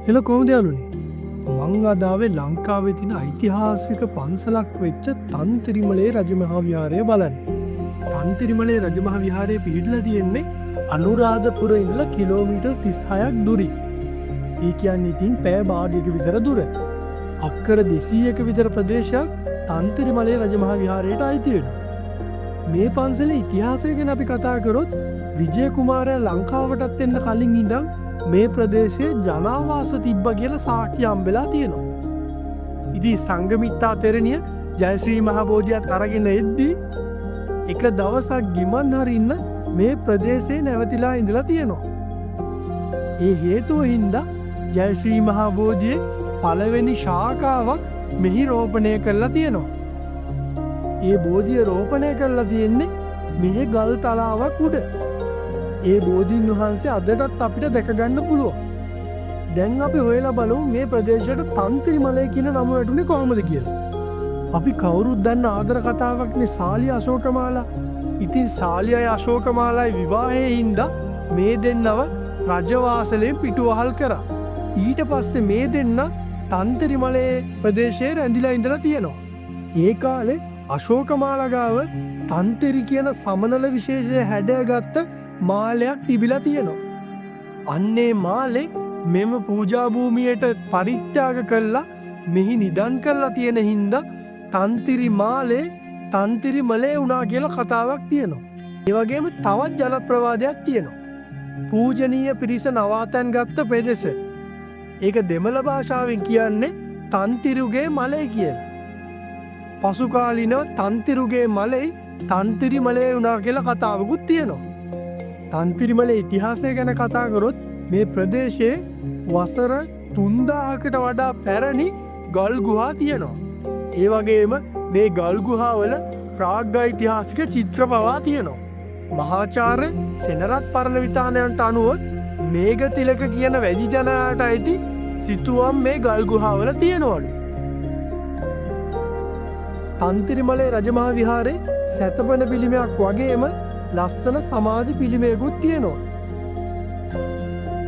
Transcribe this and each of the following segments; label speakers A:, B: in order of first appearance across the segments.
A: එල කොහොමද යාළුවනේ? මං අද ආවේ ලංකාවේ තියෙන ඓතිහාසික පන්සලක් වෙච්ච තන්තිරිමලේ රජමහා විහාරය බලන්න. තන්තිරිමලේ රජමහා විහාරය පිහිටලා තියෙන්නේ අනුරාධපුර ඉඳලා කිලෝමීටර් 36ක් දුරින්. ඒ කියන්නේ ඉතින් පැය භාගයක විතර දුර. අක්කර 200ක විතර ප්‍රදේශයක් තන්තිරිමලේ රජමහා විහාරයට අයිති වෙනවා. මේ පන්සලේ ඉතිහාසය ගැන අපි කතා කරොත් විජය කුමාරයා ලංකාවටත් එන්න කලින් ඉඳන් මේ ප්‍රදේශයේ ජනාවාස තිබ්බ කියලා සාක්ෂි හම්බෙලා තියෙනවා. ඉතින් සංඝමිත්තා තෙරණිය ජයශ්‍රී මහ බෝධියත් අරගෙන එද්දී එක දවසක් ගිමන් හරින්න මේ ප්‍රදේශයේ නැවතිලා ඉඳලා තියෙනවා. ඒ හේතුව හින්දා ජයශ්‍රී මහ බෝධියේ පළවෙනි ශාඛාවක් මෙහි රෝපණය කරලා තියෙනවා. ඒ බෝධිය රෝපණය කරලා තියෙන්නේ මෙහි ගල් තලාවක් උඩ. ඒ බෝධීන් වහන්සේ අදටත් අපිට දැකගන්න පුළුවන්. දැන් අපි හොයලා බලමු මේ ප්‍රදේශයට තන්තිරිමලය කියන නම වැටුනේ කොහොමද කියලා. අපි කවුරුත් දන්න ආදර කතාවක්නේ සාලිය අශෝකමාලා. ඉතින් සාලියයි අශෝකමාලායි විවාහයේ හින්දා මේ දෙන්නව රජවාසලෙන් පිටුවහල් කරා. ඊට පස්සේ මේ දෙන්න තන්තිරිමලේ ප්‍රදේශයේ රැඳිලා ඉඳලා තියෙනවා. ඒ කාලේ අශෝකමාලා ගාව තන්තිරි කියන සමනල විශේෂය හැඩගත්ත මාලයක් තිබිලා තියෙනවා. අන්නේ මාලේ මෙම පූජා භූමියට පරිත්‍යාග කළා මෙහි නිදන් කරලා තියෙන හින්දා තන්තිරි මාලේ තන්තිරි මලේ වුණා කියලා කතාවක් තියෙනවා. ඒ වගේම තවත් ජනප්‍රවාදයක් තියෙනවා. පූජනීය පිරිස නවාතැන් ගත්ත ප්‍රදේශ. ඒක දෙමළ භාෂාවෙන් කියන්නේ තන්තිරුගේ මලේ කියලා. පසු කාලිනව තන්තිරුගේ මලේ තන්තිරි මලේ වුණා කියලා කතාවකුත් තියෙනවා. තන්තිරිමලේ ඉතිහාසය ගැන කතා කරොත් මේ ප්‍රදේශයේ වසර 3000කට වඩා පැරණි ගල් ගුහා තියෙනවා. ඒ වගේම මේ ගල් ගුහාවල ප්‍රාග්ඓතිහාසික චිත්‍ර පවා තියෙනවා. මහාචාර්ය සෙනරත් පරණවිතානයන්ට අනුව මේඝතිලක කියන වැදි ජනයාට අයිති සිතුවම් මේ ගල් ගුහාවල තියෙනවලු. තන්තිරිමලේ රජමහා විහාරේ සැතපෙන පිළිමයක් වගේම ලස්සන සමාධි පිළිමයකුත් තියෙනවා.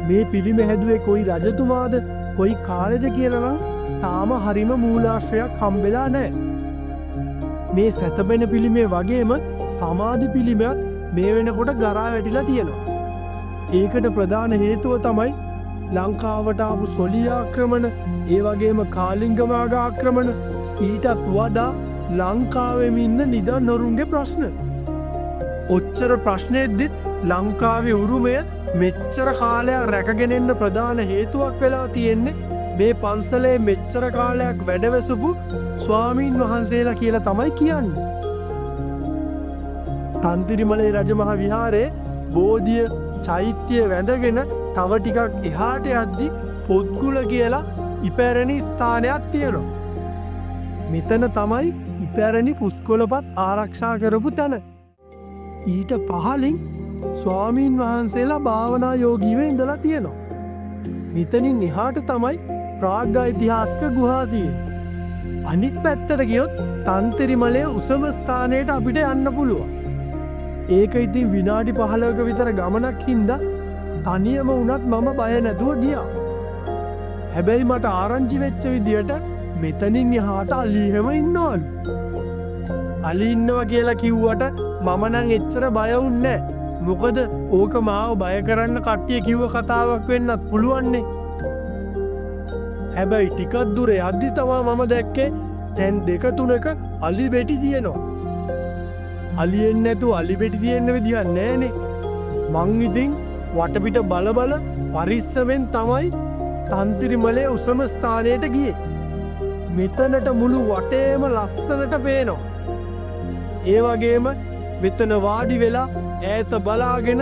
A: මේ පිළිම හැදුවේ කොයි රජතුමාද කොයි කාලෙද කියලා නම් තාම හරිම මූලාශ්‍රයක් හම්බෙලා නැහැ. මේ සැතපෙන පිළිමේ වගේම සමාධි පිළිමයක් මේ වෙනකොට ගරා වැටිලා තියෙනවා. ඒකට ප්‍රධාන හේතුව තමයි ලංකාවට ආපු සොළී ආක්‍රමණ, ඒ වගේම කාලිංගමාග ආක්‍රමණ, ඊටත් වඩා ලංකාවෙම ඉන්න නිදන් හොරුන්ගේ ප්‍රශ්න. ඔච්චර ප්‍රශ්නයද්දිත් ලංකාවේ උරුමය මෙච්චර කාලයක් රැකගෙන එන්න ප්‍රධාන හේතුවක් වෙලා තියෙන්නේ මේ පන්සලේ මෙච්චර කාලයක් වැඩවසපු ස්වාමීන් වහන්සේලා කියලා තමයි කියන්නේ. තන්තිරිමලේ රජමහා විහාරයේ බෝධිය චෛත්‍යය වැඳගෙන තව ටිකක් එහාට යද්දි පොත්ගුල කියලා ඉපැරණි ස්ථානයක් තියෙනවා. මෙතන තමයි ඉපැරණි පුස්කොළපත් ආරක්ෂා කරපු තැන. ඊට පහලින් ස්වාමීන් වහන්සේලා භාවනා යෝගීව ඉඳලා තියෙනවා. මෙතනින් එහාට තමයි ප්‍රාග්ඓතිහාසික ගුහා තියෙන්නේ. අනිත් පැත්තට ගියොත් තන්තිරිමලේ උසම ස්ථානයට අපිට යන්න පුළුවන්. ඒක ඉතින් විනාඩි 15ක විතර ගමනක් හින්දා තනියම වුණත් මම බය නැතුව ගියා. හැබැයි මට ආරංචි වෙච්ච විදියට මෙතනින් එහාට අලි හැම ඉන්නවලු. අලි ඉන්නවා කියලා කිව්වට මම නම් එච්චර බය වුන්නේ නැහැ. මොකද ඕක මාව බය කරන්න කට්ටිය කිව්ව කතාවක් වෙන්නත් පුළුවන්නේ. හැබැයි ටිකක් දුර යද්දි තමයි මම දැක්කේ තැන් 2-3ක අලි බෙටි තියෙනවා. අලියෙන් නැතුව අලි බෙටි තියෙන්න විදිහක් නැහනේ. මං ඉතින් වටපිට බල පරිස්සමෙන් තමයි තන්තිරිමලේ උසම ස්ථානයට ගියේ. මෙතනට මුළු වටේම ලස්සනට පේනවා. ඒ වගේම මෙතන වාඩි වෙලා ඈත බලාගෙන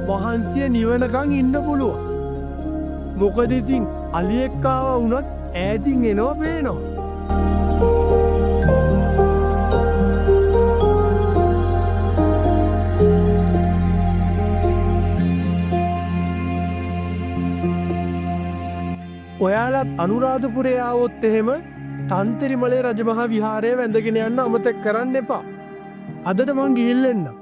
A: මහන්සිය නිවනකං ඉන්න පුළුවන්. මොකද ඉතින් අලියෙක් ආවා වුණත් ඈතින් එනවා පේනවා. ඔයාලත් අනුරාධපුරේ ආවොත් එහෙම තන්තිරිමලේ රජමහා විහාරය වැඳගෙන යන්න අමතක කරන්න එපා. අදට මං ගිහිල්ලා එන්නම්.